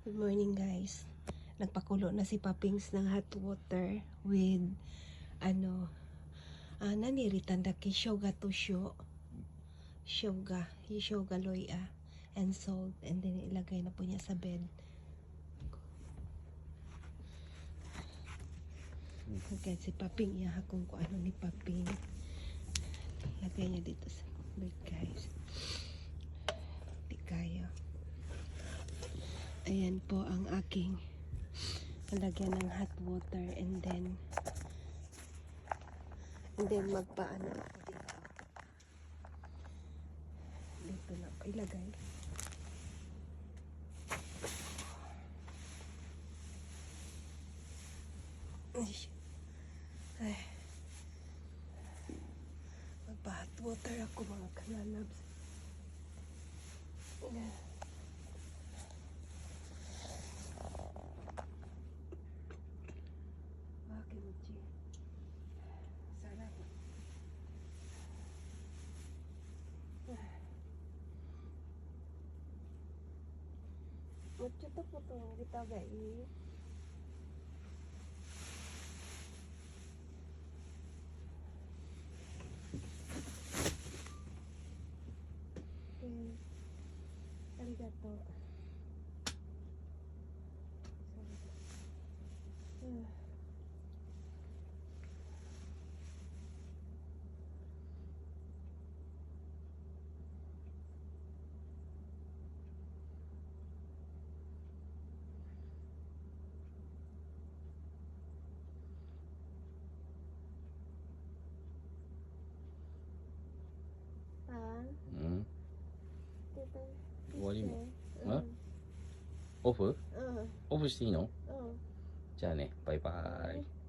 Good morning guys. Nagpakulo na si Papings ng hot water with naniritan da kay shoga to shoga loya and salt, and then ilagay na po niya sa bed. Okay, si Paping ihakong ko ano ni Paping. Lagay niya dito sa bed guys. Di kaya. Ayan po ang aking lagyan ng hot water, and then magpaano ako dito na ako ilagay. Ay, magpa hot water ako mga kalalabs. Mucho po to kita guys. Arigato.終わりも。オフしていいの？じゃあね、バイバーイ。